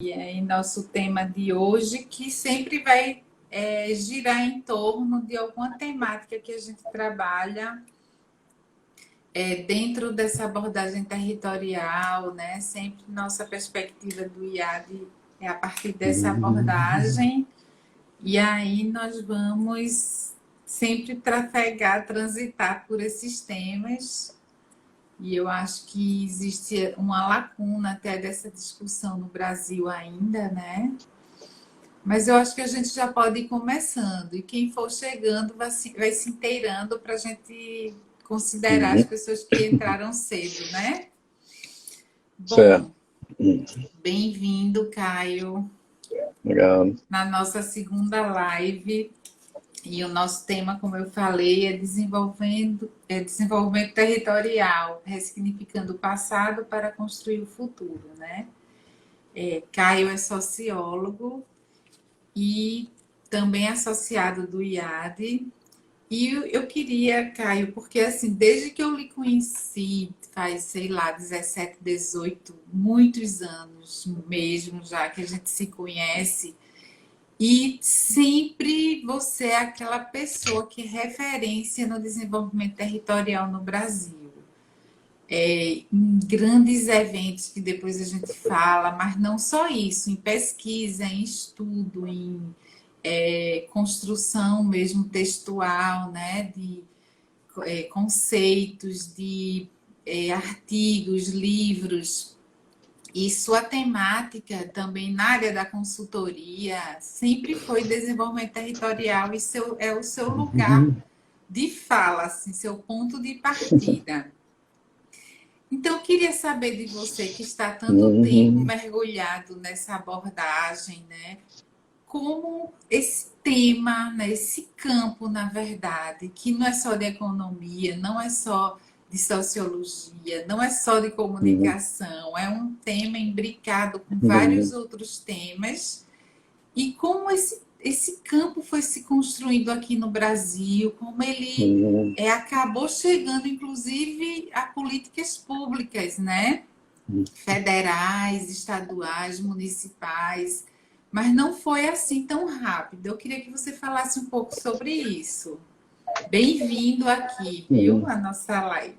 E aí, nosso tema de hoje, que sempre vai girar em torno de alguma temática que a gente trabalha dentro dessa abordagem territorial, né? Sempre nossa perspectiva do IAD é a partir dessa abordagem, e aí nós vamos sempre trafegar, transitar por esses temas. E eu acho que existe uma lacuna até dessa discussão no Brasil ainda, né? Mas eu acho que a gente já pode ir começando. E quem for chegando vai se inteirando para a gente considerar as pessoas que entraram cedo, né? Certo. Bom, bem-vindo, Caio, Legal. na nossa segunda live. E o nosso tema, como eu falei, é desenvolvimento territorial, ressignificando o passado para construir o futuro, né? Caio é sociólogo e também associado do IAD. E eu queria, Caio, porque assim, desde que eu lhe conheci, faz, sei lá, 17, 18, muitos anos mesmo já que a gente se conhece, e sempre você é aquela pessoa que é referência no desenvolvimento territorial no Brasil. Em grandes eventos que depois a gente fala, mas não só isso, em pesquisa, em estudo, em construção mesmo textual, né, de conceitos, de artigos, livros. E sua temática também na área da consultoria sempre foi desenvolvimento territorial e é o seu lugar de fala, assim, seu ponto de partida. Então, eu queria saber de você que está há tanto tempo mergulhado nessa abordagem, né? Como esse tema, né, esse campo, na verdade, que não é só de economia, não é só de sociologia, não é só de comunicação, é um tema imbricado com vários outros temas, e como esse campo foi se construindo aqui no Brasil, como ele acabou chegando, inclusive, a políticas públicas, né? Federais, estaduais, municipais, mas não foi assim tão rápido. Eu queria que você falasse um pouco sobre isso. Bem-vindo aqui, viu? A nossa live.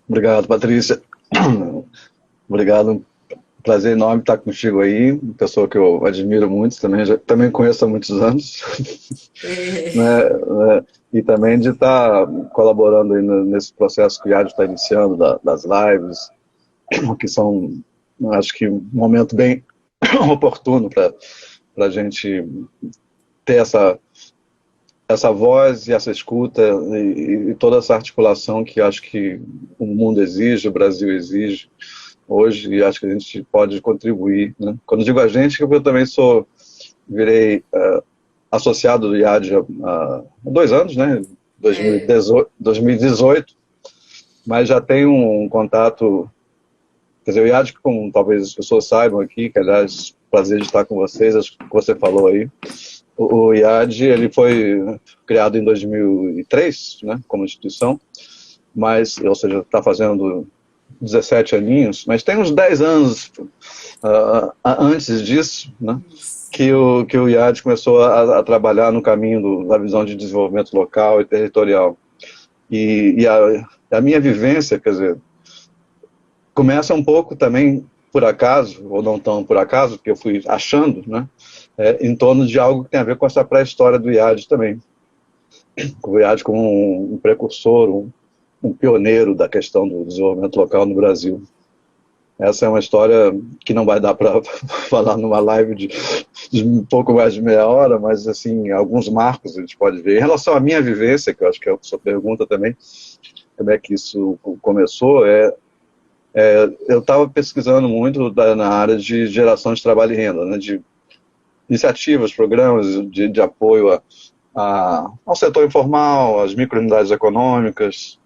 Obrigado, Patrícia. Obrigado. Prazer enorme estar contigo aí. Uma pessoa que eu admiro muito, também conheço há muitos anos. Né? E também de estar colaborando aí nesse processo que o IAD está iniciando, das lives, que são, acho que, um momento bem oportuno para a gente ter essa voz e essa escuta e toda essa articulação que acho que o mundo exige, o Brasil exige hoje, e acho que a gente pode contribuir, né? Quando digo a gente, eu também virei associado do IAD há 2 anos, né? 2018, mas já tenho um contato, quer dizer, o IAD, como talvez as pessoas saibam aqui, que aliás, prazer de estar com vocês, acho que você falou aí, o IAD ele foi criado em 2003, né, como instituição, mas, ou seja, está fazendo 17 aninhos, mas tem uns 10 anos antes disso, né, que o IAD começou a trabalhar no caminho da visão de desenvolvimento local e territorial. E a minha vivência, quer dizer, começa um pouco também por acaso, ou não tão por acaso, porque eu fui achando, né, em torno de algo que tem a ver com essa pré-história do IAD também. O IAD como um precursor, um pioneiro da questão do desenvolvimento local no Brasil. Essa é uma história que não vai dar para falar numa live de um pouco mais de meia hora, mas assim, alguns marcos a gente pode ver. Em relação à minha vivência, que eu acho que é a sua pergunta também, como é que isso começou, eu estava pesquisando muito na área de geração de trabalho e renda, né, de iniciativas, programas de apoio ao setor informal, às microunidades econômicas,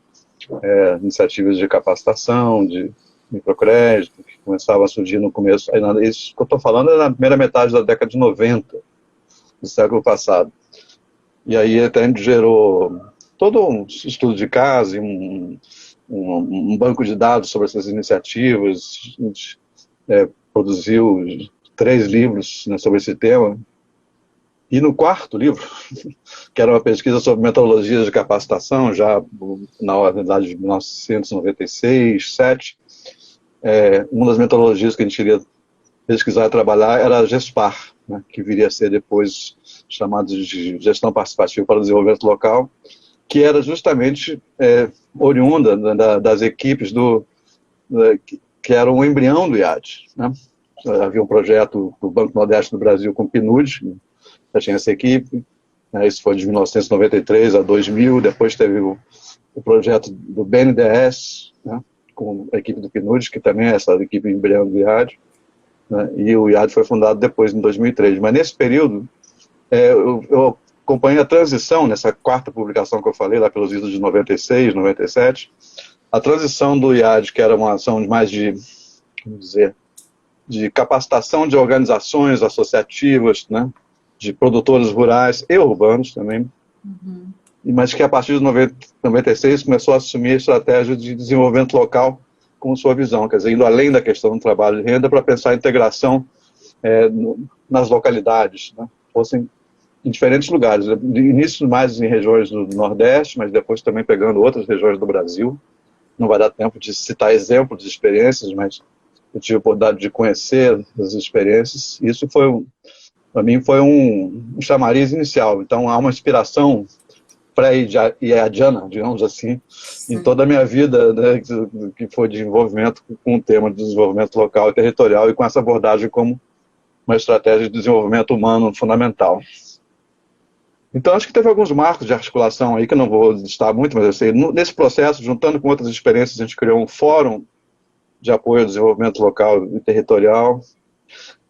iniciativas de capacitação, de microcrédito, que começavam a surgir no começo. Isso que eu estou falando é na primeira metade da década de 90, do século passado. E aí até gerou todo um estudo de caso, um banco de dados sobre essas iniciativas, produziu 3 livros, né, sobre esse tema. E no 4º livro, que era uma pesquisa sobre metodologias de capacitação, já na ordem de 1996, 7, uma das metodologias que a gente queria pesquisar e trabalhar era a GESPAR, né, que viria a ser depois chamado de Gestão Participativa para o Desenvolvimento Local, que era justamente oriunda das equipes que eram o embrião do IAD. Né? Havia um projeto do Banco Nordeste do Brasil com o PNUD, já tinha essa equipe, né? Isso foi de 1993 a 2000, depois teve o projeto do BNDES, né? Com a equipe do PNUD, que também é essa equipe embrião do IAD, né? E o IAD foi fundado depois, em 2003. Mas nesse período, eu acompanhei a transição, nessa 4ª publicação que eu falei, lá pelos idos de 96, 97, a transição do IAD, que era uma ação mais de, vamos dizer, de capacitação de organizações associativas, né, de produtores rurais e urbanos também, mas que a partir de 96 começou a assumir a estratégia de desenvolvimento local com sua visão, quer dizer, indo além da questão do trabalho de renda para pensar a integração nas localidades, né, fossem em diferentes lugares, de início mais em regiões do Nordeste, mas depois também pegando outras regiões do Brasil. Não vai dar tempo de citar exemplos de experiências, mas eu tive a oportunidade de conhecer as experiências. Isso foi, para mim, foi um chamariz inicial. Então, há uma inspiração pré-iadiana, digamos assim, em toda a minha vida, né, que foi de envolvimento com o tema de desenvolvimento local e territorial e com essa abordagem como uma estratégia de desenvolvimento humano fundamental. Então, acho que teve alguns marcos de articulação aí, que eu não vou listar muito, mas eu sei, nesse processo, juntando com outras experiências, a gente criou um fórum de apoio ao desenvolvimento local e territorial,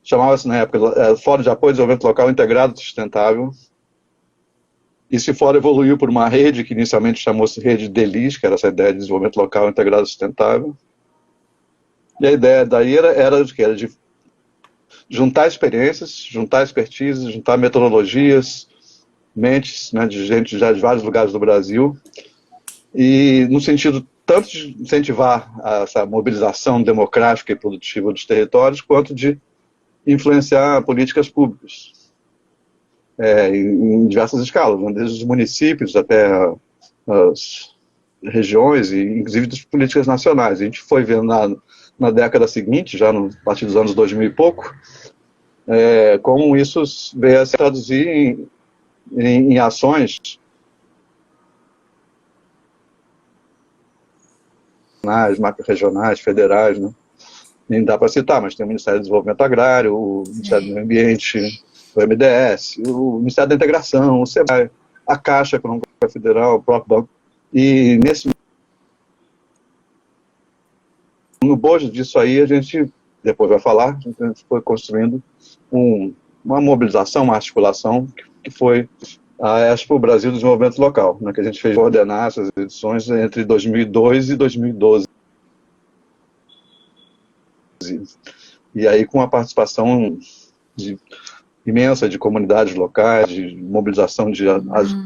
chamava-se na época Fórum de Apoio ao Desenvolvimento Local Integrado e Sustentável. Esse fórum evoluiu por uma rede, que inicialmente chamou-se Rede DELIS, que era essa ideia de desenvolvimento local integrado e sustentável. E a ideia daí era de juntar experiências, juntar expertise, juntar metodologias, mentes, né, de gente já de vários lugares do Brasil, e no sentido tanto de incentivar essa mobilização democrática e produtiva dos territórios, quanto de influenciar políticas públicas, em diversas escalas, né, desde os municípios até as regiões, e inclusive das políticas nacionais. A gente foi vendo na década seguinte, já a partir dos anos 2000 e pouco, como isso veio a se traduzir em ações macro-regionais, federais, né? Nem dá para citar, mas tem o Ministério do Desenvolvimento Agrário, o Ministério do Meio Ambiente, o MDS, o Ministério da Integração, o SEBRAE, a Caixa Econômica Federal, o próprio banco. E no bojo disso aí, a gente, depois vai falar, a gente foi construindo uma mobilização, uma articulação, que foi a Expo Brasil do Desenvolvimento Local, né, que a gente fez coordenar essas edições entre 2002 e 2012. E aí com a participação imensa de comunidades locais, de mobilização de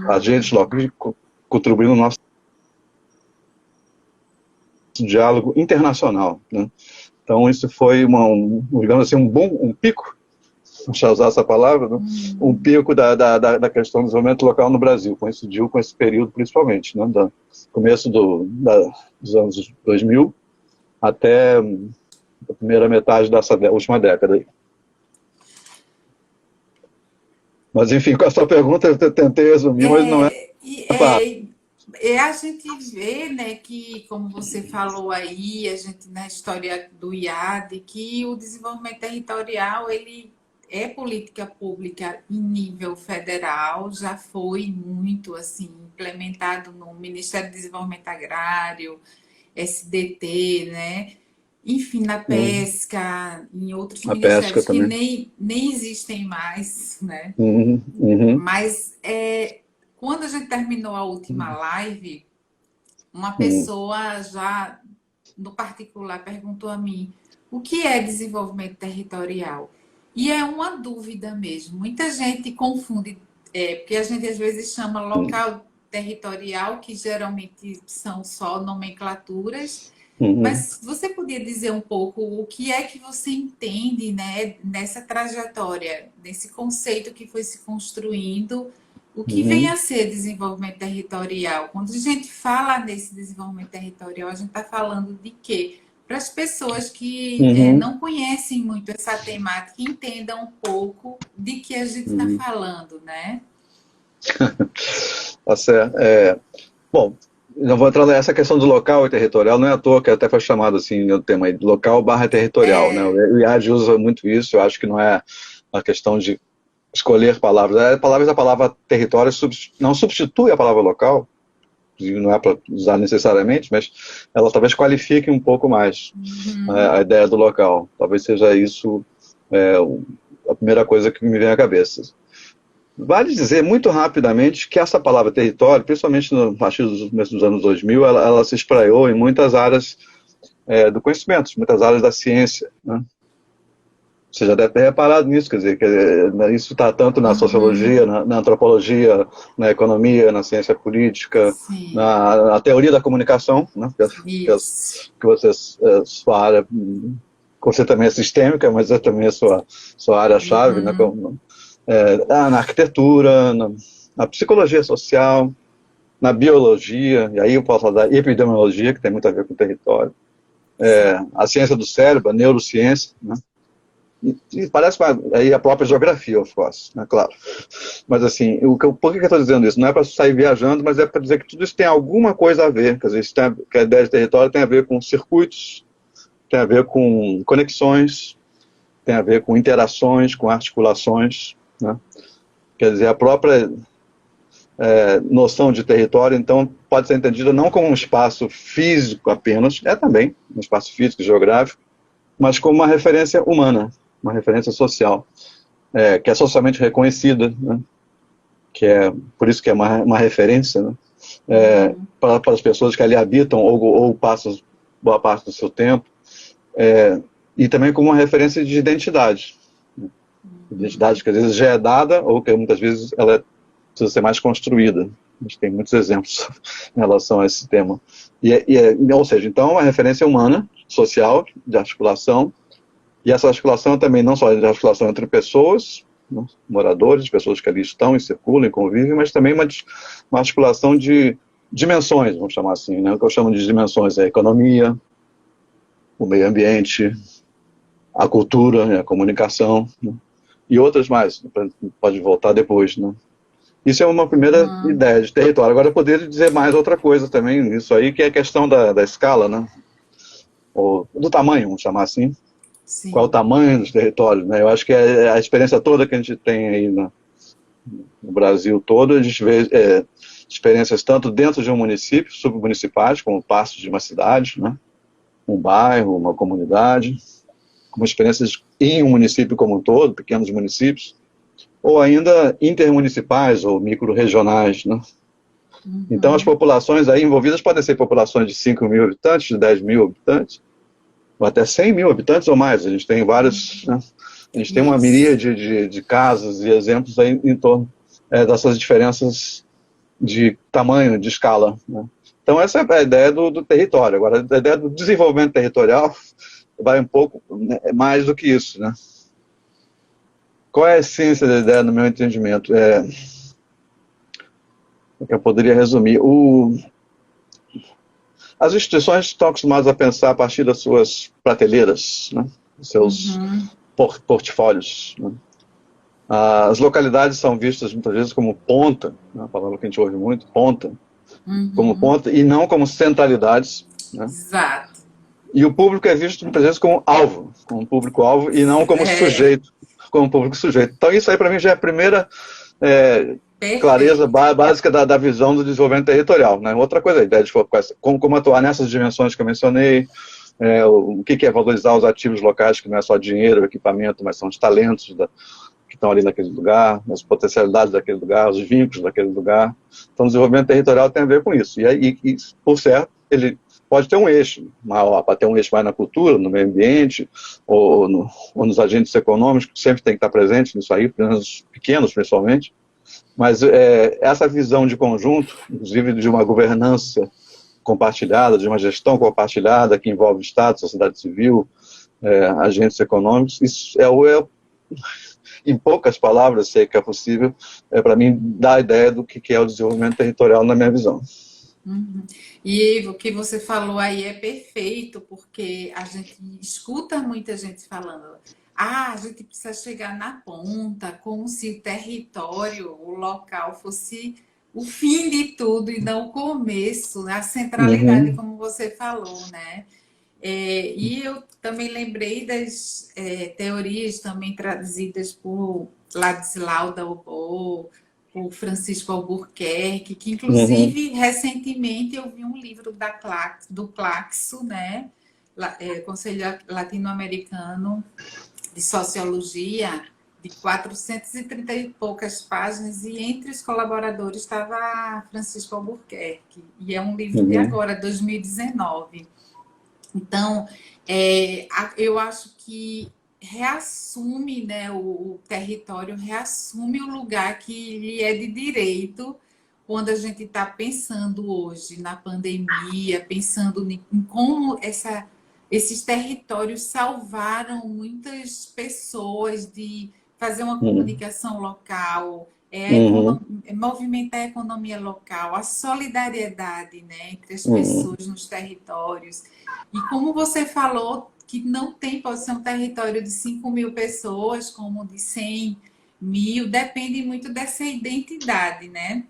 agentes locais, contribuindo no nosso diálogo internacional, né? Então isso foi digamos assim, um pico, deixa eu usar essa palavra, né? Um pico da questão do desenvolvimento local no Brasil, coincidiu com esse período principalmente, né? Do começo dos anos 2000 até a primeira metade dessa última década. Mas enfim, com a sua pergunta eu tentei resumir, mas não é... A gente vê, né, que, como você falou aí, a gente na história do IAD, que o desenvolvimento territorial, ele é política pública em nível federal, já foi muito assim implementado no Ministério do Desenvolvimento Agrário, SDT, né? Enfim, na pesca, em outros ministérios que nem existem mais, né? Mas quando a gente terminou a última live, uma pessoa já, no particular, perguntou a mim o que é desenvolvimento territorial? E é uma dúvida mesmo. Muita gente confunde, porque a gente às vezes chama local territorial, que geralmente são só nomenclaturas, Uhum. Mas você podia dizer um pouco o que é que você entende, né, nessa trajetória, nesse conceito que foi se construindo, o que vem Uhum. a ser desenvolvimento territorial? Quando a gente fala nesse desenvolvimento territorial, a gente está falando de quê? Para as pessoas que Uhum. não conhecem muito essa temática, entendam um pouco de que a gente está Uhum. falando, né? Tá certo. Bom, não vou entrar nessa questão do local e territorial, não é à toa que até foi chamado assim o tema aí, local barra territorial, né? O IAD usa muito isso, eu acho que não é uma questão de escolher palavras. A palavra território não substitui a palavra local, não é para usar necessariamente, mas ela talvez qualifique um pouco mais a ideia do local. Talvez seja isso a primeira coisa que me vem à cabeça. Vale dizer muito rapidamente que essa palavra território, principalmente a partir dos anos 2000, ela se espraiou em muitas áreas do conhecimento, muitas áreas da ciência, né? Você já deve ter reparado nisso, quer dizer, isso está tanto na sociologia, na antropologia, na economia, na ciência política, Sim, na teoria da comunicação, né? isso. Que você, sua área, você também é sistêmica, mas é também a sua área-chave, né? Na arquitetura, na psicologia social, na biologia, e aí eu posso falar da epidemiologia, que tem muito a ver com o território, a ciência do cérebro, a neurociência, né? E parece aí a própria geografia, of course, né, claro. Mas assim, por que eu estou dizendo isso? Não é para sair viajando, mas é para dizer que tudo isso tem alguma coisa a ver. Quer dizer, que a ideia de território tem a ver com circuitos, tem a ver com conexões, tem a ver com interações, com articulações, né? Quer dizer, a própria noção de território, então, pode ser entendida não como um espaço físico apenas, também um espaço físico, geográfico, mas como uma referência humana, uma referência social, que é socialmente reconhecida, né? Por isso que é uma referência, né? Para as pessoas que ali habitam ou passam boa parte do seu tempo, e também como uma referência de identidade. Identidade que às vezes já é dada ou que muitas vezes ela precisa ser mais construída. A gente tem muitos exemplos em relação a esse tema. Ou seja, então, uma referência humana, social, de articulação, e essa articulação também não só de articulação entre pessoas, né, moradores, pessoas que ali estão e circulam e convivem, mas também uma articulação de dimensões, vamos chamar assim, né? O que eu chamo de dimensões é a economia, o meio ambiente, a cultura, né, a comunicação, né, e outras mais, pode voltar depois, né? Isso é uma primeira ideia de território. Agora, eu poderia dizer mais outra coisa também nisso aí, que é a questão da escala, né? Ou do tamanho, vamos chamar assim. Qual é o Sim. tamanho dos territórios, né? Eu acho que a experiência toda que a gente tem aí no Brasil todo, a gente vê experiências tanto dentro de um município, submunicipais, como partes de uma cidade, né? Um bairro, uma comunidade, como experiências em um município como um todo, pequenos municípios, ou ainda intermunicipais ou micro-regionais, né? Então, as populações aí envolvidas podem ser populações de 5 mil habitantes, de 10 mil habitantes, ou até 100 mil habitantes ou mais. A gente tem vários, né? A gente tem uma Isso. miríade de casos e exemplos aí em torno dessas diferenças de tamanho, de escala, né? Então, essa é a ideia do território. Agora, a ideia do desenvolvimento territorial vai um pouco mais do que isso, né? Qual é a essência da ideia, no meu entendimento? Que eu poderia resumir. As instituições estão acostumadas a pensar a partir das suas prateleiras, né? Seus portfólios, né? As localidades são vistas muitas vezes como ponta, né? A palavra que a gente ouve muito, ponta, como ponta, e não como centralidades, né? Exato. E o público é visto muitas vezes como alvo, como público-alvo, e não como sujeito, como público sujeito. Então isso aí para mim já é a primeira clareza Perfeito. básica da visão do desenvolvimento territorial, né? Outra coisa, a ideia de como atuar nessas dimensões que eu mencionei, o que é valorizar os ativos locais, que não é só dinheiro, equipamento, mas são os talentos que estão ali naquele lugar, as potencialidades daquele lugar, os vínculos daquele lugar. Então, o desenvolvimento territorial tem a ver com isso. E por certo, ele pode ter um eixo maior, pode ter um eixo mais na cultura, no meio ambiente, ou nos agentes econômicos, que sempre tem que estar presente nisso aí, pequenos principalmente. Mas essa visão de conjunto, inclusive de uma governança compartilhada, de uma gestão compartilhada que envolve Estado, sociedade civil, agentes econômicos. Isso em poucas palavras, sei que é possível, para mim, dar a ideia do que é o desenvolvimento territorial na minha visão. Uhum. E o que você falou aí é perfeito, porque a gente escuta muita gente falando, a gente precisa chegar na ponta, como se o território, o local fosse o fim de tudo e não o começo, a centralidade, Uhum, como você falou, né? E eu também lembrei das teorias também traduzidas por Ladislau Dalbor, por Francisco Albuquerque, que uhum, inclusive recentemente eu vi um livro do Claxo, né? Conselho Latino-Americano de Sociologia, de 430 e poucas páginas, e entre os colaboradores estava Francisco Albuquerque, e é um livro de uhum, agora, 2019. Então, eu acho que reassume, né, o território, reassume o lugar que lhe é de direito quando a gente está pensando hoje na pandemia, pensando em como esses territórios salvaram muitas pessoas de fazer uma uhum, comunicação local, uhum, movimentar a economia local, a solidariedade, né, entre as uhum, pessoas nos territórios. E como você falou, que não tem, pode ser um território de 5.000 pessoas, como de 100.000, depende muito dessa identidade, né?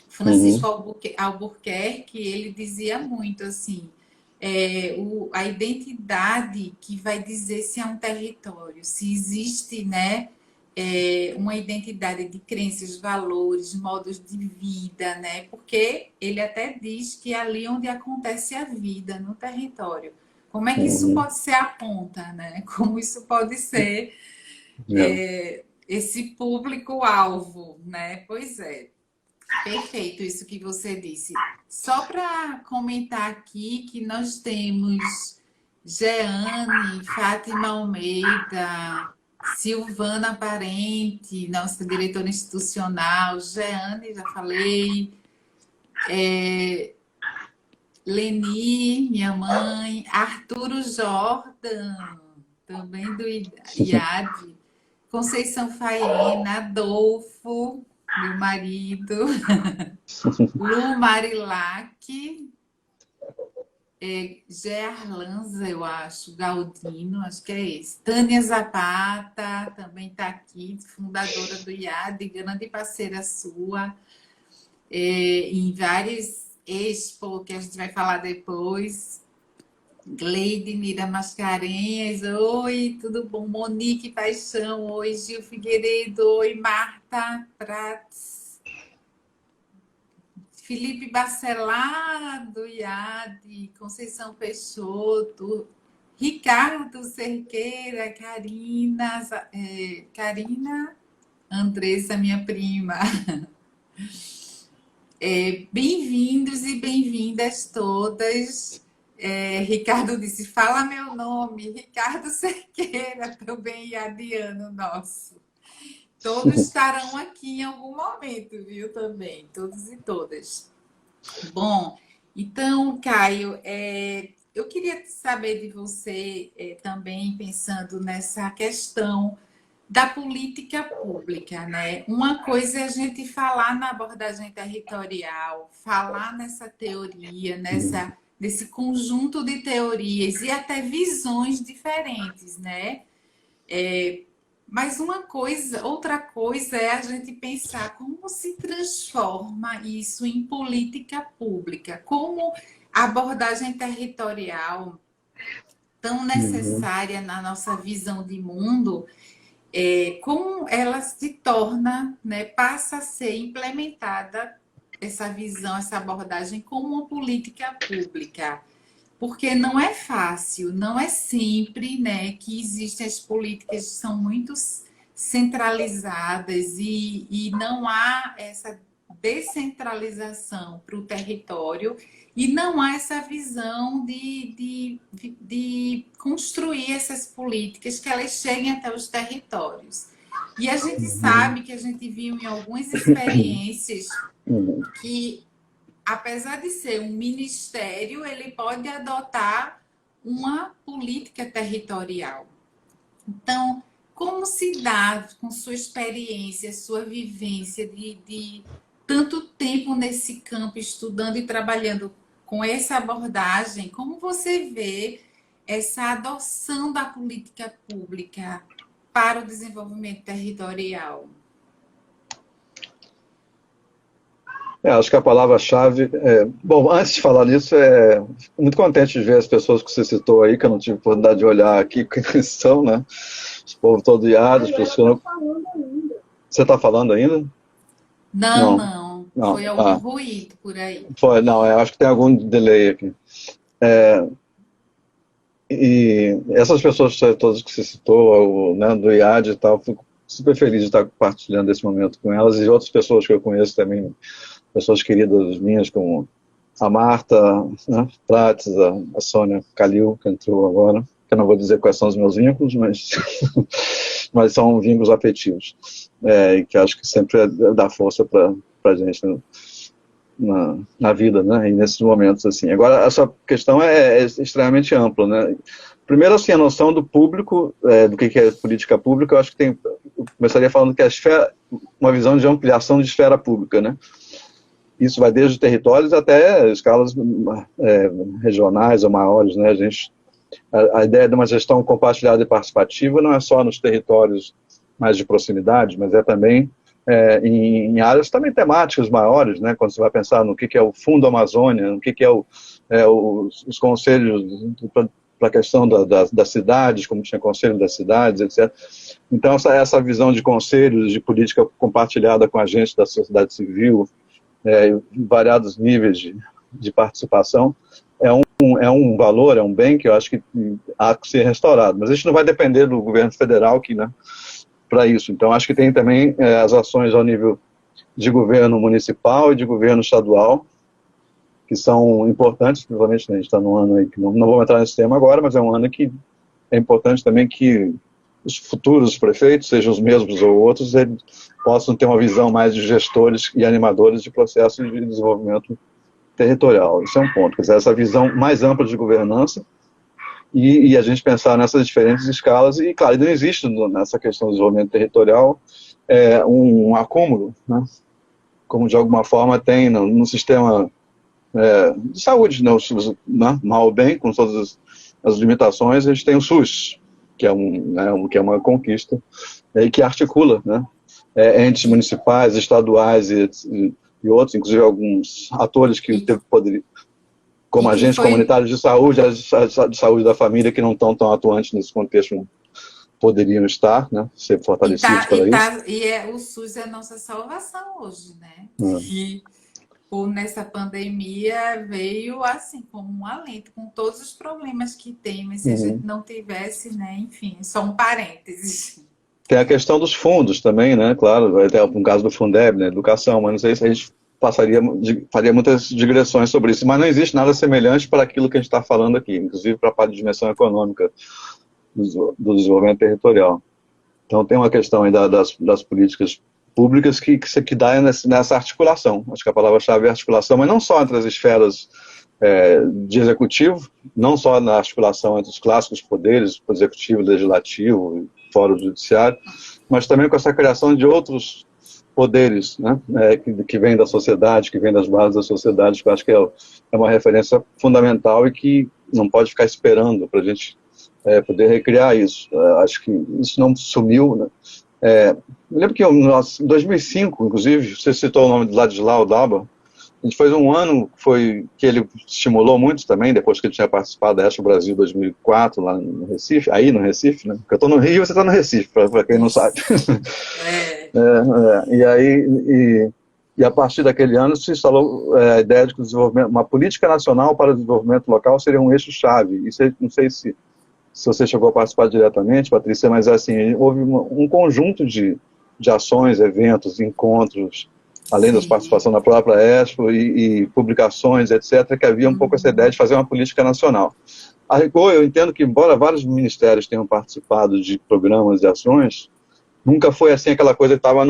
Francisco uhum, Albuquerque, ele dizia muito assim, a identidade que vai dizer se é um território, se existe, né, uma identidade de crenças, valores, modos de vida, né? Porque ele até diz que é ali onde acontece a vida, no território. Como é que isso uhum. pode ser a ponta, né? Como isso pode ser É. esse público-alvo, né? Pois é. Perfeito isso que você disse. Só para comentar aqui que nós temos Jeane, Fátima Almeida, Silvana Parente, nossa diretora institucional, Jeane, já falei, Leni, minha mãe, Arturo Jordan, também do IAD, Conceição Faena, Adolfo, meu marido, Lu Marilac, Gerlanza, eu acho, Galdino, acho que é esse. Tânia Zapata também está aqui, fundadora do IAD, grande parceira sua, em várias expo que a gente vai falar depois. Gleide Mira Mascarenhas, oi, tudo bom? Monique Paixão, oi, Gil Figueiredo, oi, Marta Prats. Felipe Bacelar, do IAD, Conceição Peixoto, Ricardo Cerqueira, Karina Andressa, minha prima. Bem-vindos e bem-vindas todas. Ricardo disse, fala meu nome, Ricardo Cerqueira, também iadiano nosso. Todos estarão aqui em algum momento, viu, também, todos e todas. Bom, então, Caio, eu queria saber de você também, pensando nessa questão da política pública, né? Uma coisa é a gente falar na abordagem territorial, falar nessa teoria, nesse conjunto de teorias e até visões diferentes, né? Mas outra coisa é a gente pensar como se transforma isso em política pública, como a abordagem territorial tão Uhum, necessária na nossa visão de mundo, como ela se torna, né, passa a ser implementada essa visão, essa abordagem como uma política pública. Porque não é fácil, não é sempre, né, que existem as políticas que são muito centralizadas e não há essa descentralização para o território e não há essa visão de construir essas políticas que elas cheguem até os territórios. E a gente uhum, sabe que a gente viu em algumas experiências uhum, que apesar de ser um ministério, ele pode adotar uma política territorial. Então, como se dá com sua experiência, sua vivência de tanto tempo nesse campo estudando e trabalhando com essa abordagem, como você vê essa adoção da política pública para o desenvolvimento territorial? Acho que a palavra-chave bom, antes de falar nisso, muito contente de ver as pessoas que você citou aí, que eu não tive oportunidade de olhar aqui, que são, né? O povo todo iado, as pessoas... Você está falando ainda? Não. Foi algum ruído por aí. Não, eu acho que tem algum delay aqui. E essas pessoas todas que você citou, né, do IAD e tal, fico super feliz de estar compartilhando esse momento com elas e outras pessoas que eu conheço também, pessoas queridas minhas, como a Marta, né, Prates, a Sônia Calil, que entrou agora, que eu não vou dizer quais são os meus vínculos, mas, mas são vínculos afetivos, e que acho que sempre dá força para a gente na vida, né, e nesses momentos, assim. Agora, essa questão é extremamente ampla, né. Primeiro, assim, a noção do público, do que é política pública, eu acho que eu começaria falando que uma visão de ampliação de esfera pública, né. Isso vai desde territórios até escalas regionais ou maiores, né? A ideia de uma gestão compartilhada e participativa não é só nos territórios mais de proximidade, mas é também em áreas também temáticas maiores, né? Quando você vai pensar no que é o Fundo Amazônia, no que é os conselhos para a questão das cidades, como tinha conselho das cidades, etc. Então, essa visão de conselhos, de política compartilhada com agentes da sociedade civil, em variados níveis de participação, é um valor, é um bem que eu acho que há que ser restaurado. Mas a gente não vai depender do governo federal para isso. Então, acho que tem também as ações ao nível de governo municipal e de governo estadual, que são importantes, principalmente, né, a gente está num ano aí que não vou entrar nesse tema agora, mas é um ano que é importante também que os futuros prefeitos, sejam os mesmos ou outros, eles possam ter uma visão mais de gestores e animadores de processos de desenvolvimento territorial. Isso é um ponto. Quer dizer, essa visão mais ampla de governança e a gente pensar nessas diferentes escalas. E, claro, não existe nessa questão do desenvolvimento territorial um acúmulo, né? Como de alguma forma tem no sistema de saúde, né? Mal ou bem, com todas as limitações, a gente tem o SUS, que é uma conquista, e que articula, né, entes municipais, estaduais e outros, inclusive alguns atores que poderiam, como agentes comunitários de saúde, de saúde da família, que não estão tão atuantes nesse contexto, poderiam estar, né, ser fortalecidos para isso. O SUS é a nossa salvação hoje, né? Nessa pandemia veio assim como um alento, com todos os problemas que tem, mas se a gente não tivesse, né, enfim, só um parênteses. Tem a questão dos fundos também, né, claro, até no caso do Fundeb, né, educação, mas não sei se a gente faria muitas digressões sobre isso, mas não existe nada semelhante para aquilo que a gente está falando aqui, inclusive para a parte de dimensão econômica do desenvolvimento territorial. Então tem uma questão aí das políticas públicas que dá nessa articulação. Acho que a palavra-chave é articulação, mas não só entre as esferas de executivo, não só na articulação entre os clássicos poderes, o executivo, o legislativo, o fórum judiciário, mas também com essa criação de outros poderes, né, que vêm da sociedade, que vêm das bases da sociedade, que eu acho que é uma referência fundamental e que não pode ficar esperando para a gente poder recriar isso. Acho que isso não sumiu, né. Eu lembro que em 2005, inclusive, você citou o nome de Ladislau Daba, a gente fez um ano que ele estimulou muito também, depois que ele tinha participado da Expo Brasil 2004, lá no Recife, né? Porque eu estou no Rio e você está no Recife, para quem não sabe. E a partir daquele ano se instalou a ideia de que uma política nacional para o desenvolvimento local seria um eixo-chave. Isso não sei se você chegou a participar diretamente, Patrícia, mas assim, houve um conjunto de ações, eventos, encontros, além da participação na própria Expo e publicações, etc., que havia um pouco essa ideia de fazer uma política nacional. A rigor, eu entendo que, embora vários ministérios tenham participado de programas e ações, nunca foi assim aquela coisa que estava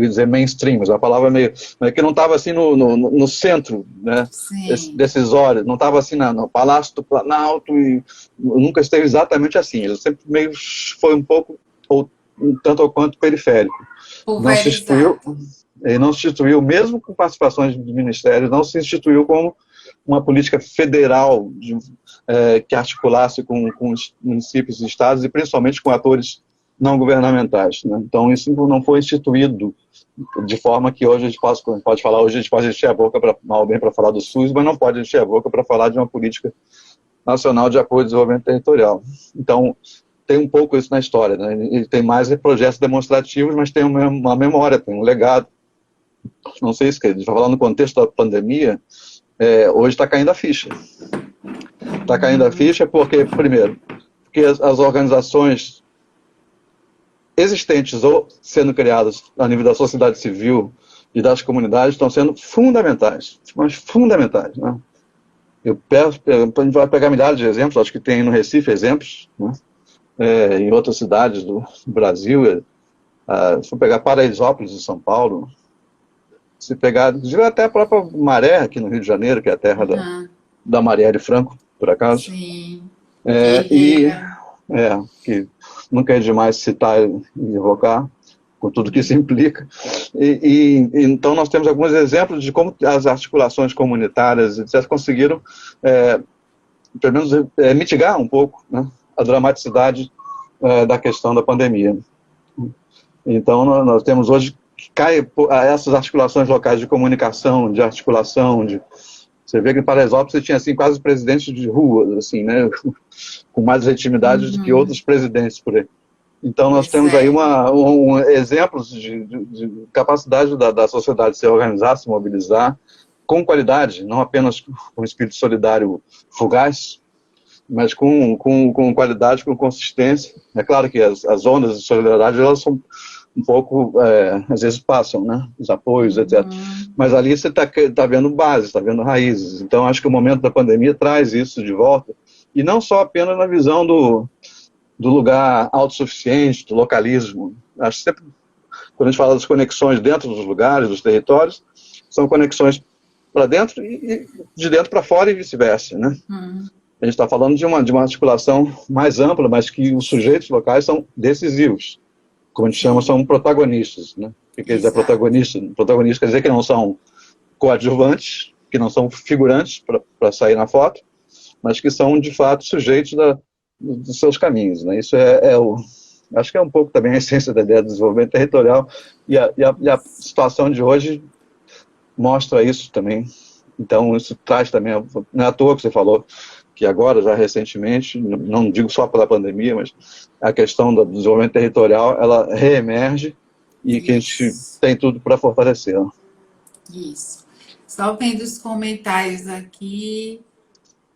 ia dizer mainstream, mas a palavra meio que não estava assim no centro, né, decisório, não estava assim no Palácio do Planalto, e nunca esteve exatamente assim, ele sempre meio foi um pouco, ou tanto ou quanto periférico. Não se instituiu, ele não se instituiu, mesmo com participações de ministérios, não se instituiu como uma política federal que articulasse com os municípios e estados, e principalmente com atores não governamentais, né? Então, isso não foi instituído de forma que hoje a gente pode falar, hoje a gente pode encher a boca mal bem para falar do SUS, mas não pode encher a boca para falar de uma política nacional de apoio ao desenvolvimento territorial. Então, tem um pouco isso na história, né? Ele tem mais projetos demonstrativos, mas tem uma memória, tem um legado. Não sei se a gente vai falar no contexto da pandemia, hoje está caindo a ficha. Está caindo a ficha porque, primeiro, porque as organizações existentes ou sendo criadas a nível da sociedade civil e das comunidades estão sendo fundamentais, mas fundamentais, né? A gente vai pegar milhares de exemplos, acho que tem no Recife exemplos, né? Em outras cidades do Brasil, se for pegar Paraisópolis de São Paulo, se pegar, até a própria Maré, aqui no Rio de Janeiro, que é a terra da Marielle Franco, por acaso. Sim. Que nunca é demais citar e evocar, com tudo que isso implica. Então, nós temos alguns exemplos de como as articulações comunitárias, etc., conseguiram, pelo menos, mitigar um pouco, né, a dramaticidade da questão da pandemia. Então, nós temos hoje que cai essas articulações locais de comunicação, de articulação, você vê que em Paraisópolis você tinha assim, quase presidentes de rua, assim, né, com mais legitimidade do que outros presidentes por aí. Então, nós temos aí exemplos de capacidade da sociedade se organizar, se mobilizar, com qualidade, não apenas com espírito solidário fugaz, mas com qualidade, com consistência. É claro que as ondas de solidariedade, elas são um pouco, às vezes passam, né? Os apoios, etc. Mas ali você está vendo bases, está vendo raízes. Então, acho que o momento da pandemia traz isso de volta, e não só apenas na visão do lugar autossuficiente, do localismo. Acho que sempre, quando a gente fala das conexões dentro dos lugares, dos territórios, são conexões para dentro e de dentro para fora e vice-versa, né? A gente está falando de uma articulação mais ampla, mas que os sujeitos locais são decisivos. Como a gente chama, são protagonistas, né? O que quer dizer protagonista? Protagonista quer dizer que não são coadjuvantes, que não são figurantes para sair na foto, mas que são, de fato, sujeitos dos seus caminhos, né? Isso acho que é um pouco também a essência da ideia do desenvolvimento territorial, e a situação de hoje mostra isso também. Então, isso traz também, não é à toa que você falou que agora, já recentemente, não digo só pela pandemia, mas a questão do desenvolvimento territorial, ela reemerge e que a gente tem tudo para fortalecer. Isso. Só vendo os comentários aqui.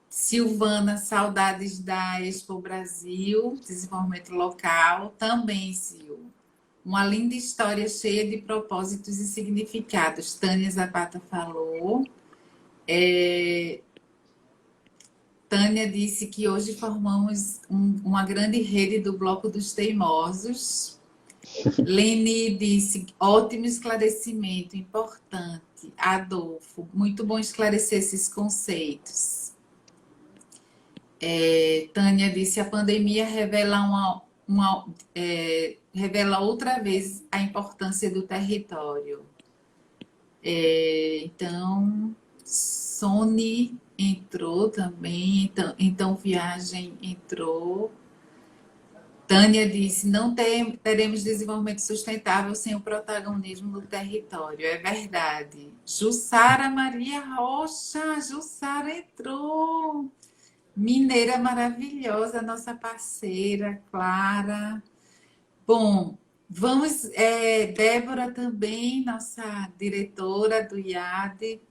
Silvana, saudades da Expo Brasil, desenvolvimento local. Também, Sil. Uma linda história cheia de propósitos e significados. Tânia Zapata falou. Tânia disse que hoje formamos uma grande rede do Bloco dos Teimosos. Leni disse, ótimo esclarecimento, importante. Adolfo, muito bom esclarecer esses conceitos. Tânia disse, a pandemia revela revela outra vez a importância do território. Então, Sony entrou também, então Viagem entrou. Tânia disse, não teremos desenvolvimento sustentável sem o protagonismo do território. É verdade. Jussara Maria Rocha, Jussara entrou. Mineira maravilhosa, nossa parceira, Clara. Bom, vamos, Débora também, nossa diretora do IAD.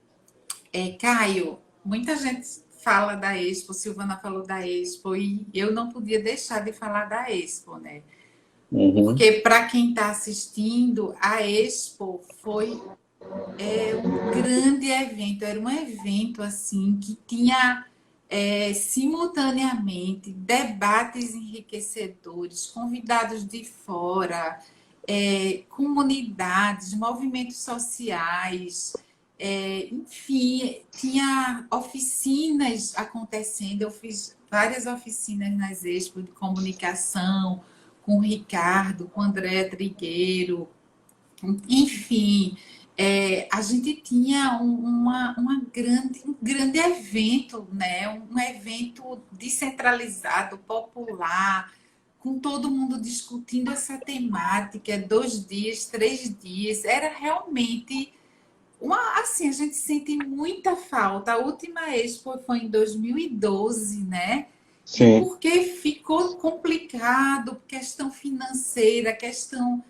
Caio, muita gente fala da Expo, Silvana falou da Expo, e eu não podia deixar de falar da Expo, né? Porque para quem está assistindo, a Expo foi um grande evento, era um evento assim que tinha simultaneamente debates enriquecedores, convidados de fora, comunidades, movimentos sociais, enfim, tinha oficinas acontecendo. Eu fiz várias oficinas nas Expo de comunicação, com o Ricardo, com o André Trigueiro, enfim, a gente tinha um grande evento, né? Um evento descentralizado, popular, com todo mundo discutindo essa temática, 2 dias, 3 dias. Era realmente assim, a gente sente muita falta. A última Expo foi em 2012, né? E Sim. porque ficou complicado, questão financeira, questão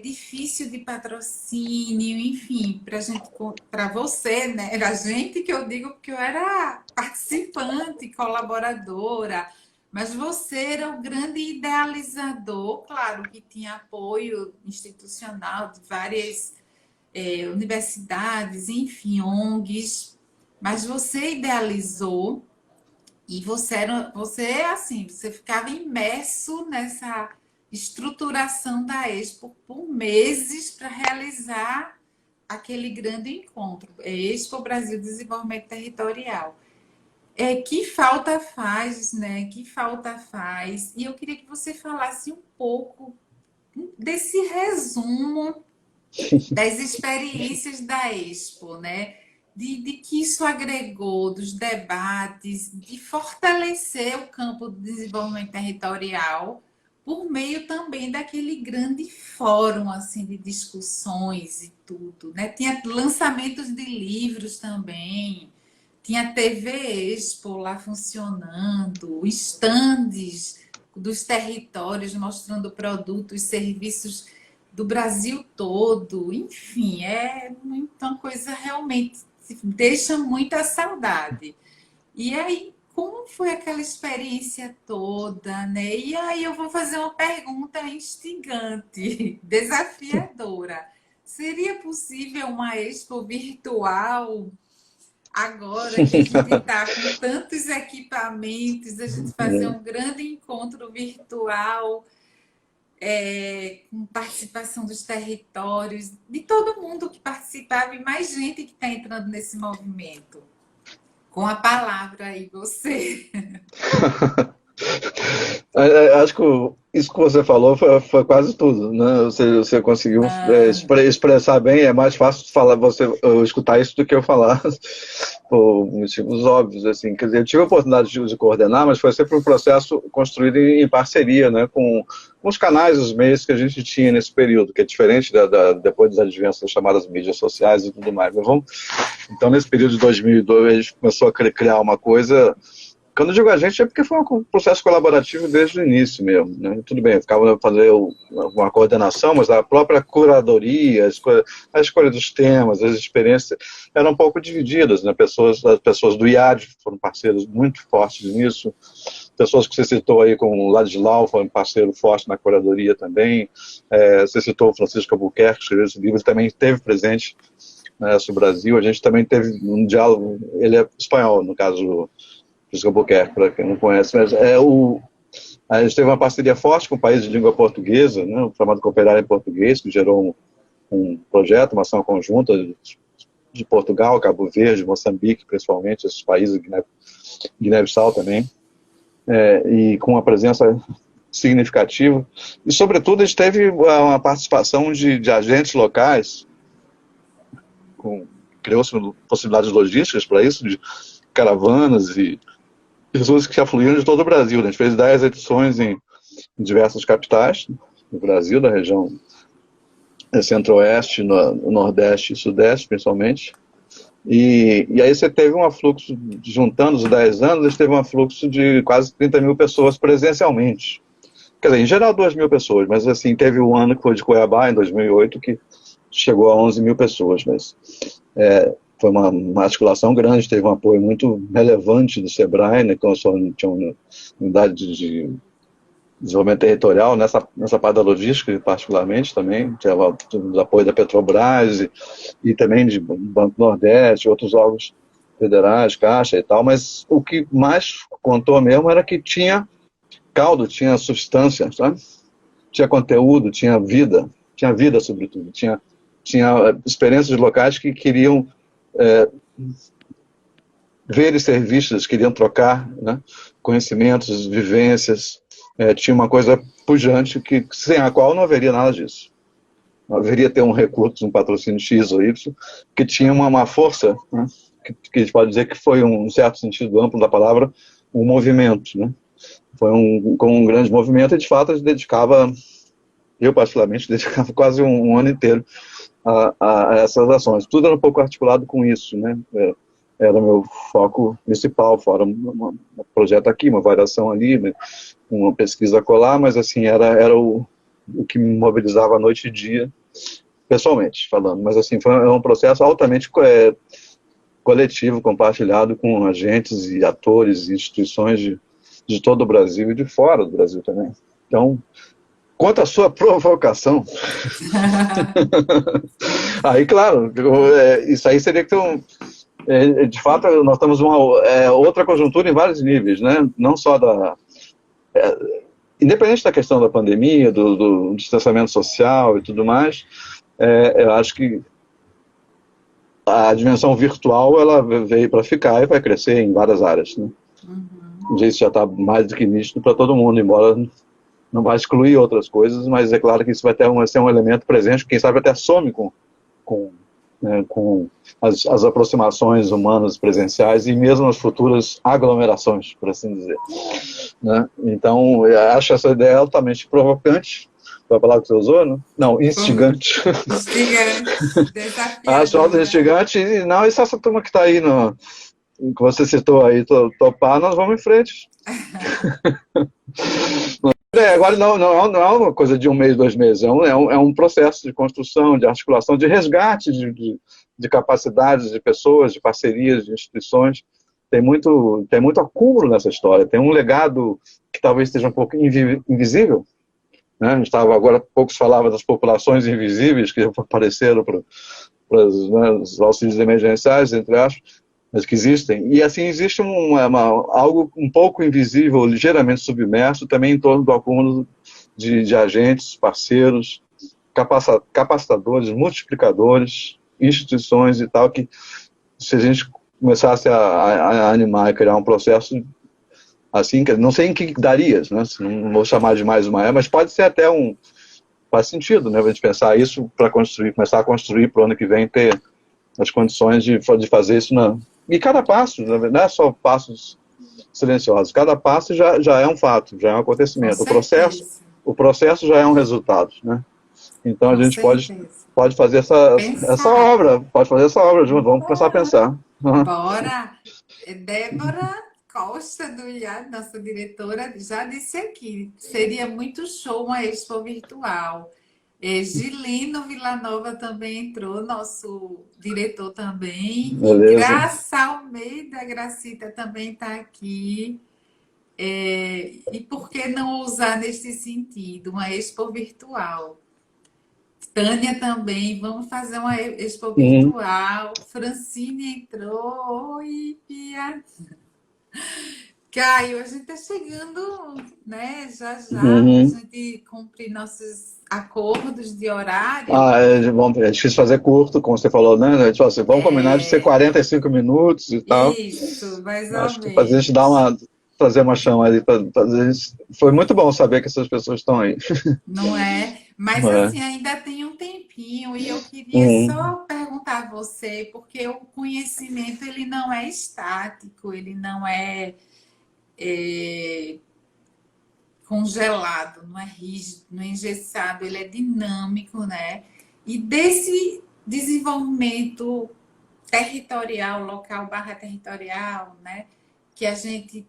difícil de patrocínio, enfim, para você, né? Era a gente que eu digo porque eu era participante, colaboradora, mas você era o grande idealizador, claro que tinha apoio institucional de várias universidades, enfim, ONGs, mas você idealizou e você ficava imerso nessa estruturação da Expo por meses para realizar aquele grande encontro, Expo Brasil Desenvolvimento Territorial. Que falta faz, né? Que falta faz. E eu queria que você falasse um pouco desse resumo das experiências da Expo, né? De que isso agregou, dos debates, de fortalecer o campo do desenvolvimento territorial por meio também daquele grande fórum assim de discussões e tudo, né? Tinha lançamentos de livros também, tinha TV Expo lá funcionando, estandes dos territórios mostrando produtos, serviços do Brasil todo, enfim, uma coisa realmente deixa muita saudade. E aí, como foi aquela experiência toda, né? E aí eu vou fazer uma pergunta instigante, desafiadora. Seria possível uma expo virtual agora que a gente está com tantos equipamentos, a gente fazer um grande encontro virtual? Com participação dos territórios, de todo mundo que participava e mais gente que está entrando nesse movimento. Com a palavra aí, você. Acho que isso que você falou foi quase tudo, né? Você conseguiu Ah, expressar bem. É mais fácil falar eu escutar isso do que eu falar por motivos óbvios, assim. Quer dizer, eu tive a oportunidade de coordenar, mas foi sempre um processo construído em parceria, né? Com os canais, os meios que a gente tinha nesse período, que é diferente depois das advenças das chamadas mídias sociais e tudo mais. Então, nesse período de 2002, a gente começou a criar uma coisa. Quando eu digo a gente, é porque foi um processo colaborativo desde o início mesmo, né? Tudo bem, eu ficava fazendo uma coordenação, mas a própria curadoria, a escolha dos temas, as experiências eram um pouco divididas, né? As pessoas do IAD foram parceiros muito fortes nisso, pessoas que você citou aí, como o Ladislau, foi um parceiro forte na curadoria também, você citou o Francisco Albuquerque, que escreveu esse livro, ele também esteve presente no Brasil, a gente também teve um diálogo, ele é espanhol, no caso Francisco Albuquerque, para quem não conhece, mas a gente teve uma parceria forte com o país de língua portuguesa, né, chamado Cooperar em Português, que gerou um projeto, uma ação conjunta de Portugal, Cabo Verde, Moçambique, principalmente, esses países, Guiné-Bissau também, e com uma presença significativa. E, sobretudo, a gente teve uma participação de agentes locais, criou-se possibilidades logísticas para isso, de caravanas e pessoas que afluíram de todo o Brasil. A gente fez 10 edições em diversas capitais do Brasil, da região centro-oeste, no nordeste e sudeste, principalmente. E aí você teve um afluxo, juntando os 10 anos, a gente teve um afluxo de quase 30 mil pessoas presencialmente. Quer dizer, em geral 2 mil pessoas, mas assim, teve um ano que foi de Cuiabá, em 2008, que chegou a 11 mil pessoas, mas foi uma articulação grande, teve um apoio muito relevante do SEBRAE, né, que tinha uma unidade de desenvolvimento territorial, nessa parte da logística, particularmente, também, tinha o apoio da Petrobras e também de Banco Nordeste, outros órgãos federais, Caixa e tal, mas o que mais contou mesmo era que tinha caldo, tinha substância, sabe? tinha conteúdo, tinha vida sobretudo, tinha experiências locais que queriam ver e ser vistas, queriam trocar, né, conhecimentos, vivências, tinha uma coisa pujante sem a qual não haveria nada disso. Não haveria ter um recurso, um patrocínio X ou Y, que tinha uma força, né, que a gente pode dizer que foi, um certo sentido amplo da palavra, um movimento, né? Foi como um grande movimento, e de fato eu particularmente dedicava quase um ano inteiro a essas ações. Tudo era um pouco articulado com isso, né? Era meu foco principal, fora um projeto aqui, uma variação ali, né? Uma pesquisa acolá, mas assim, era o que me mobilizava à noite e dia, pessoalmente falando. Mas assim, foi um processo altamente coletivo, compartilhado com agentes e atores e instituições de todo o Brasil e de fora do Brasil também. Então, quanto à sua provocação, aí, claro, isso aí seria que de fato, nós temos uma outra conjuntura em vários níveis, né? Não só independente da questão da pandemia, do distanciamento social e tudo mais, eu acho que a dimensão virtual ela veio para ficar e vai crescer em várias áreas, né? Isso já está mais do que nítido para todo mundo, embora não vai excluir outras coisas, mas é claro que isso vai ser um elemento presente, quem sabe até some com as aproximações humanas presenciais e mesmo as futuras aglomerações, por assim dizer, né? Então, eu acho essa ideia altamente provocante, foi a palavra que você usou, né? Não, instigante. Instigante, Acho algo desafiadora. instigante, e não, e se essa turma que está aí, que você citou aí, topar, nós vamos em frente. Agora não é uma coisa de um mês, 2 meses, é um processo de construção, de articulação, de resgate de capacidades de pessoas, de parcerias, de instituições. Tem muito acúmulo nessa história, tem um legado que talvez esteja um pouco invisível, né? A gente estava agora, poucos falavam das populações invisíveis que apareceram para os auxílios emergenciais, entre aspas, mas que existem. E assim existe algo um pouco invisível, ligeiramente submerso, também em torno do acúmulo de agentes, parceiros, capacitadores, multiplicadores, instituições e tal, que se a gente começasse a animar e criar um processo assim, não sei em que daria, né? Não vou chamar de mais uma era, mas pode ser até faz sentido, né? A gente pensar isso para começar a construir para o ano que vem, ter as condições de fazer isso e cada passo, não é só passos silenciosos, cada passo já é um fato, já é um Com acontecimento. certeza, O processo já é um resultado, né? Então a com gente certeza. pode fazer essa Pensar. obra, junto, vamos começar a Bora, pensar. bora. Débora Costa do IAD, nossa diretora, já disse aqui, seria muito show uma expo virtual. Gilino Villanova também entrou, nosso diretor também. E Beleza. Graça Almeida, Gracita também está aqui. E por que não usar nesse sentido uma expo virtual? Tânia também, vamos fazer uma expo virtual. Francine entrou. Oi, Pia. Caio, a gente está chegando, né? Já já, para a gente cumprir nossos acordos de horário. Bom, é difícil fazer curto, como você falou, né? A gente falou assim, vamos combinar de ser 45 minutos e tal. Isso, mais ou Acho que a gente menos. fazer uma chama ali para fazer isso. Foi muito bom saber que essas pessoas estão aí. Não é? Mas É. assim, ainda tem um tempinho e eu queria só perguntar a você, porque o conhecimento ele não é estático, ele não é congelado, não é rígido, não é engessado, ele é dinâmico, né? E desse desenvolvimento territorial, local barra territorial, né? Que a gente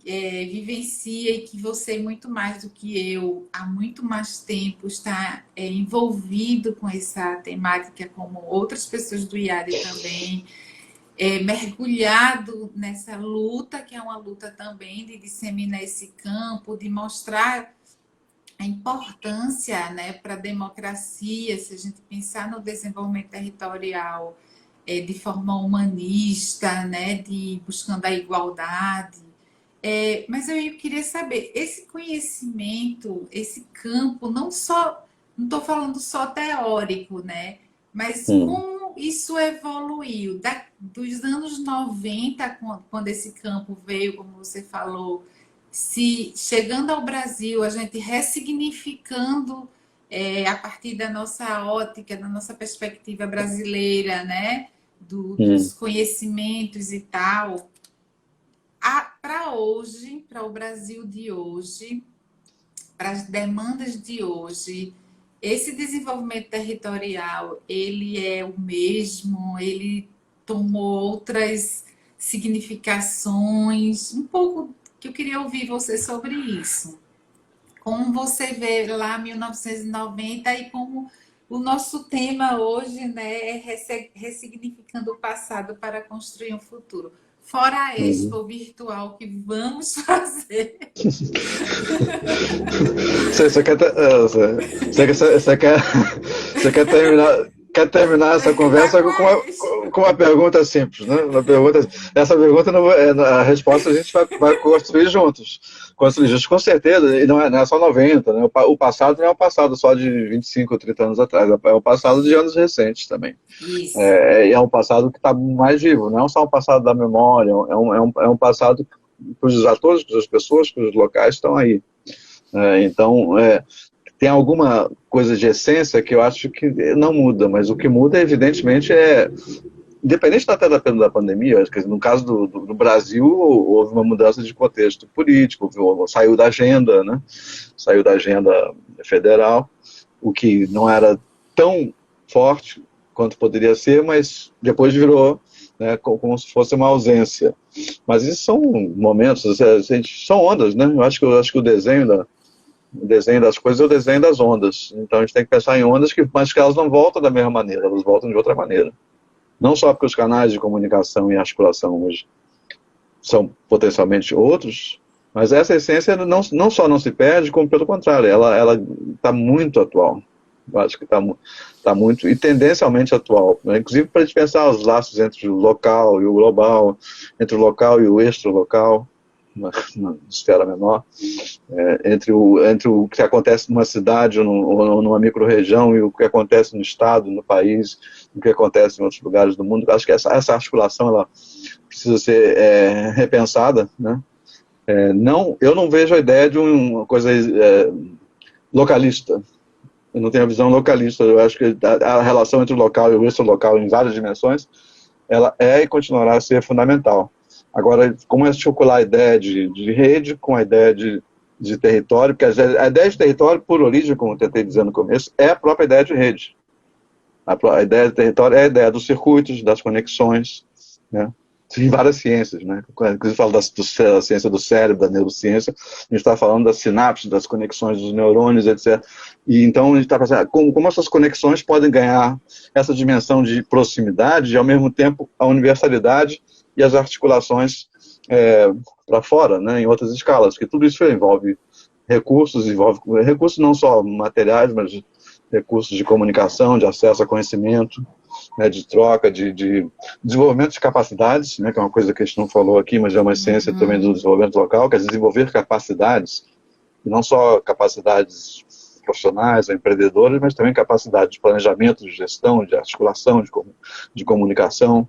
vivencia e que você, muito mais do que eu, há muito mais tempo está envolvido com essa temática, como outras pessoas do IAD também, mergulhado nessa luta, que é uma luta também de disseminar esse campo, de mostrar a importância, né, para a democracia, se a gente pensar no desenvolvimento territorial de forma humanista, né, de buscando a igualdade, Mas eu queria saber, esse conhecimento, esse campo, não só, não estou falando só teórico, né? Mas Hum, como isso evoluiu dos anos 90, quando esse campo veio, como você falou, se chegando ao Brasil, a gente ressignificando a partir da nossa ótica, da nossa perspectiva brasileira, né? hum, Dos conhecimentos e tal para hoje, para o Brasil de hoje, para as demandas de hoje, esse desenvolvimento territorial, ele é o mesmo, ele tomou outras significações, um pouco que eu queria ouvir você sobre isso. Como você vê lá 1990 e como o nosso tema hoje, né, é ressignificando o passado para construir um futuro. Fora a uhum. Expo virtual que vamos fazer. Você quer, você quer, você quer terminar essa Tá conversa com a Expo. com uma pergunta simples, né? Essa pergunta, não, a resposta a gente vai construir juntos. Construir juntos, com certeza, e não é só 90, né? O passado não é o passado só de 25 ou 30 anos atrás, é o passado de anos recentes também. Isso. É um passado que está mais vivo, não é só um passado da memória, é um passado que os atores, que as pessoas, que os locais estão aí. Então, tem alguma coisa de essência que eu acho que não muda, mas o que muda, evidentemente, independente até da pandemia, acho que no caso do Brasil, houve uma mudança de contexto político, saiu da agenda, né? Saiu da agenda federal, o que não era tão forte quanto poderia ser, mas depois virou, né, como se fosse uma ausência. Mas isso são momentos, são ondas, né? Eu acho que o desenho das coisas é o desenho das ondas. Então a gente tem que pensar em ondas, mas que elas não voltam da mesma maneira, elas voltam de outra maneira. Não só porque os canais de comunicação e articulação hoje são potencialmente outros, mas essa essência não só não se perde, como pelo contrário, ela está muito atual. Eu acho que tá muito, e tendencialmente atual, né? Inclusive para a gente pensar os laços entre o local e o global, entre o local e o extra-local, na esfera menor, entre o que acontece numa cidade ou numa micro-região e o que acontece no estado, no país, o que acontece em outros lugares do mundo. Acho que essa articulação ela precisa ser repensada, né? Eu não vejo a ideia de uma coisa localista. Eu não tenho a visão localista. Eu acho que a relação entre o local e o extra-local em várias dimensões, ela é e continuará a ser fundamental. Agora, como articular a ideia de rede com a ideia de território, porque a ideia de território, por origem, como eu tentei dizer no começo, é a própria ideia de rede. A ideia de território é a ideia dos circuitos, das conexões, né? Em várias ciências, né? Quando eu falo da ciência do cérebro, da neurociência, a gente está falando das sinapses, das conexões dos neurônios, etc. E então a gente está pensando como essas conexões podem ganhar essa dimensão de proximidade e, ao mesmo tempo, a universalidade e as articulações para fora, né? Em outras escalas, porque tudo isso envolve recursos não só materiais, mas recursos de comunicação, de acesso a conhecimento, né, de troca, de desenvolvimento de capacidades, né, que é uma coisa que a gente não falou aqui, mas é uma essência também do desenvolvimento local, que é desenvolver capacidades, e não só capacidades profissionais ou empreendedoras, mas também capacidade de planejamento, de gestão, de articulação, de comunicação,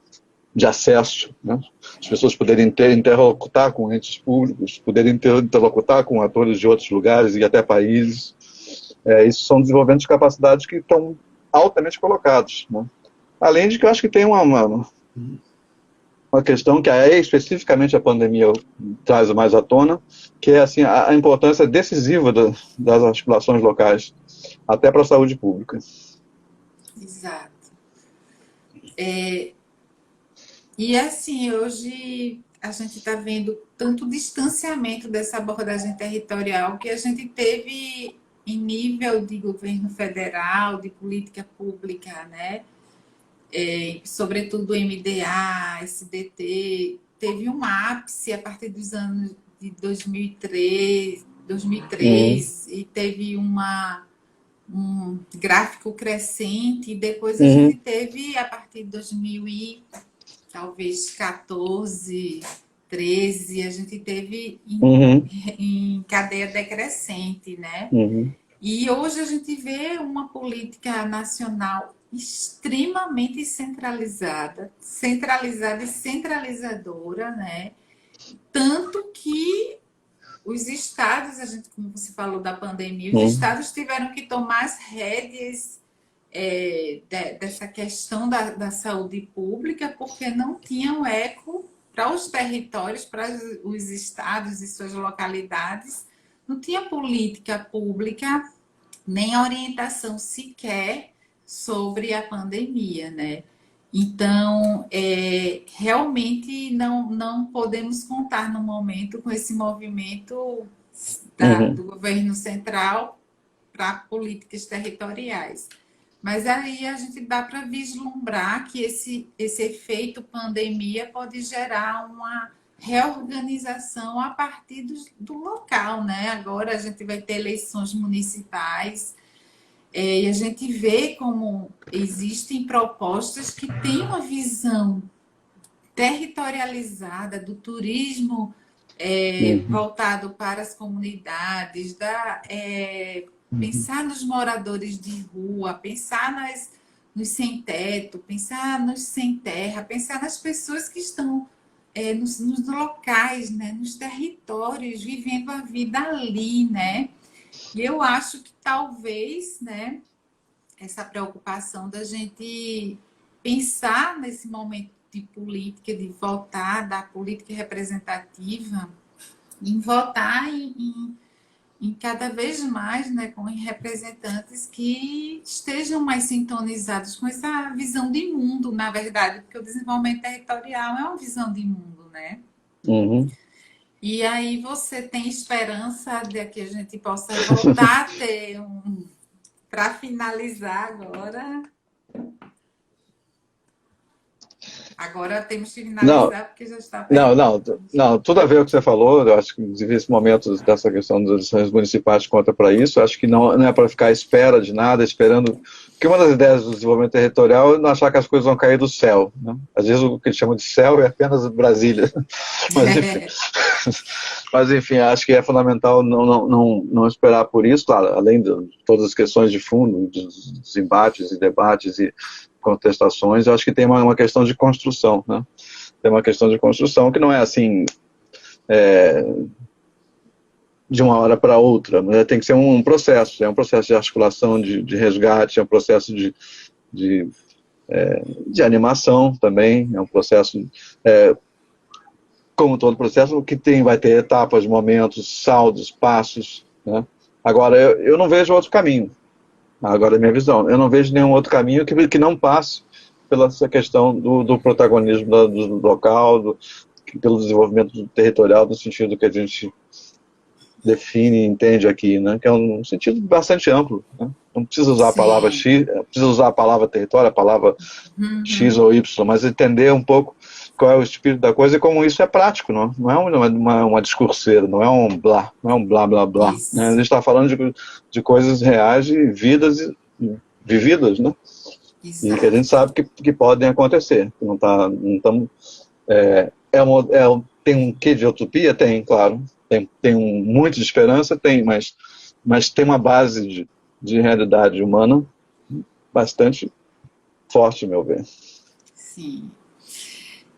de acesso, né? As pessoas poderem interlocutar com entes públicos, poderem interlocutar com atores de outros lugares e até países. Isso são desenvolvimentos de capacidades que estão altamente colocados, né? Além de que eu acho que tem uma questão que especificamente a pandemia traz mais à tona, que é assim, a importância decisiva das articulações locais, até para a saúde pública. Exato. E assim, hoje a gente está vendo tanto distanciamento dessa abordagem territorial que a gente teve em nível de governo federal, de política pública, né? Sobretudo o MDA, SDT, teve um ápice a partir dos anos de 2003 e teve um gráfico crescente, e depois a gente teve, a partir de 2000 e talvez 14, 13, a gente teve Uhum, em cadeia decrescente, né? uhum, E hoje a gente vê uma política nacional extremamente centralizada e centralizadora, né? Tanto que os estados, a gente, como você falou da pandemia, os uhum, estados tiveram que tomar as rédeas dessa questão da saúde pública, porque não tinham eco para os territórios, para os estados e suas localidades, não tinha política pública, nem orientação sequer sobre a pandemia, né? Então, realmente não podemos contar no momento com esse movimento uhum, do governo central para políticas territoriais. Mas aí a gente dá para vislumbrar que esse efeito pandemia pode gerar uma reorganização a partir do local, né? Agora a gente vai ter eleições municipais, e a gente vê como existem propostas que têm uma visão territorializada do turismo, uhum, voltado para as comunidades, uhum, pensar nos moradores de rua, pensar nos sem teto, pensar nos sem terra, pensar nas pessoas que estão nos locais, né, nos territórios, vivendo a vida ali, né? E eu acho que talvez, né, essa preocupação da gente pensar nesse momento de política, de votar, da política representativa, em votar em cada vez mais, né, com representantes que estejam mais sintonizados com essa visão de mundo, na verdade, porque o desenvolvimento territorial é uma visão de mundo, né? uhum. E aí você tem esperança de que a gente possa voltar a ter para finalizar agora. Agora temos que Não, finalizar porque já está não, perto. não, não, tudo a ver com o que você falou. Eu acho que, inclusive, esse momento dessa questão das eleições municipais conta para isso. Eu acho que não é para ficar à espera de nada, esperando. Porque uma das ideias do desenvolvimento territorial é não achar que as coisas vão cair do céu, né? Às vezes o que eles chamam de céu é apenas Brasília. Mas, enfim. Mas, enfim, acho que é fundamental não esperar por isso, claro, além de todas as questões de fundo, dos embates e debates e contestações, eu acho que tem uma questão de construção, né? Tem uma questão de construção que não é assim de uma hora para outra, mas tem que ser um processo, é um processo de articulação, de resgate, é um processo de, de animação também, é um processo, como todo processo, que vai ter etapas, momentos, saldos, passos, né? Agora, eu não vejo outro caminho, agora é a minha visão, eu não vejo nenhum outro caminho que não passe pela essa questão do protagonismo do local, pelo desenvolvimento territorial, no sentido que a gente define e entende aqui, né? Que é um sentido bastante amplo, né? Não precisa usar a palavra Sim. X, precisa usar a palavra território, a palavra X Uhum. ou Y, mas entender um pouco qual é o espírito da coisa e como isso é prático, não é uma discurseira, não é um blá, não é um blá blá blá, né? A gente Isso. está falando de coisas reais, de vidas vividas, né? E que a gente Exato. sabe que podem acontecer, que não estamos tem um quê de utopia? Tem, claro. Tem muito de esperança? Tem, mas tem uma base de realidade humana bastante forte, a meu ver. Sim.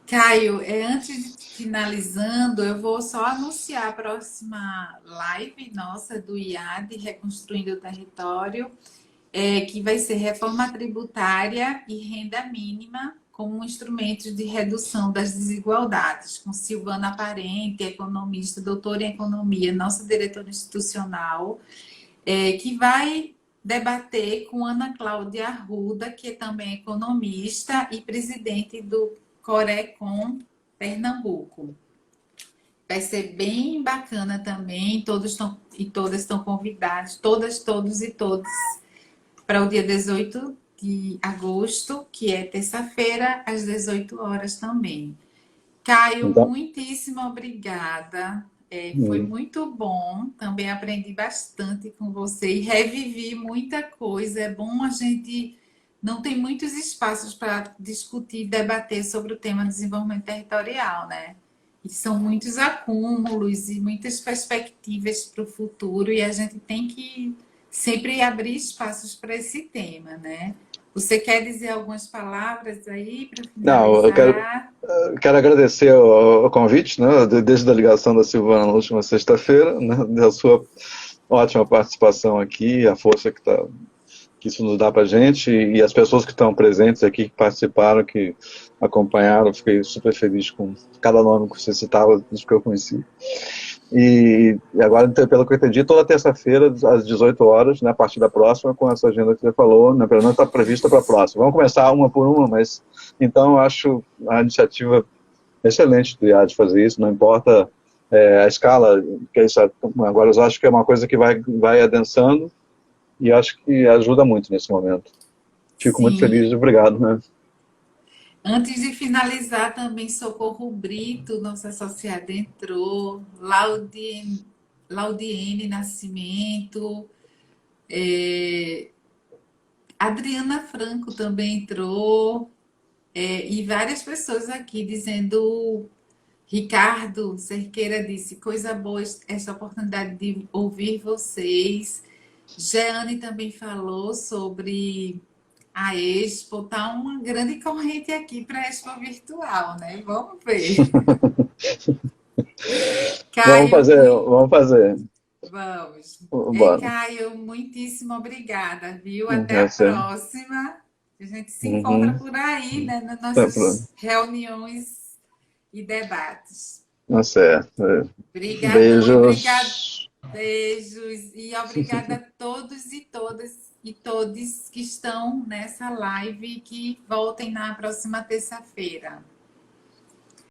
Caio, antes de finalizando, eu vou só anunciar a próxima live nossa do IAD, Reconstruindo o Território, que vai ser reforma tributária e renda mínima como instrumentos de redução das desigualdades, com Silvana Parente, economista, doutora em economia, nossa diretora institucional, que vai debater com Ana Cláudia Arruda, que é também economista e presidente do Corecon Pernambuco. Vai ser bem bacana também, todos estão e todas estão convidados, todas, todos e todos, para o dia 18 de agosto, que é terça-feira, às 18 horas também. Caio, Então, muitíssimo obrigada. Foi hum, muito bom. Também aprendi bastante com você e revivi muita coisa. É bom a gente não tem muitos espaços para discutir e debater sobre o tema desenvolvimento territorial, né? E são muitos acúmulos e muitas perspectivas para o futuro, e a gente tem que sempre abrir espaços para esse tema, né? Você quer dizer algumas palavras aí para Não, finalizar? quero agradecer o convite, né, desde a ligação da Silvana na última sexta-feira, né, da sua ótima participação aqui, a força que isso nos dá para a gente e as pessoas que estão presentes aqui, que participaram, que acompanharam, fiquei super feliz com cada nome que você citava, dos que eu conheci. E agora, então, pelo que eu entendi, toda terça-feira, às 18 horas, né, a partir da próxima, com essa agenda que você falou, né, pelo menos está prevista para a próxima. Vamos começar uma por uma, mas então eu acho a iniciativa excelente do IAD fazer isso, não importa a escala, que é isso, agora eu acho que é uma coisa que vai adensando e acho que ajuda muito nesse momento. Fico muito Sim. feliz, obrigado, né? Antes de finalizar, também Socorro Brito, nossa associada, entrou, Laudiene Nascimento, Adriana Franco também entrou, e várias pessoas aqui dizendo. Ricardo Cerqueira disse: coisa boa essa oportunidade de ouvir vocês. Jeane também falou sobre a Expo, tá uma grande corrente aqui para a Expo Virtual, né? Vamos ver. Vamos Caio, fazer, vamos fazer. vamos. Bora. Caio, muitíssimo obrigada, viu? Até a Essa, próxima. A gente se encontra uhum. por aí, né? Nas Sempre. nossas reuniões e debates. Tá certo. Obrigadão e obrigado. Beijos. Beijos e obrigada a todos e todas e todos que estão nessa live e que voltem na próxima terça-feira.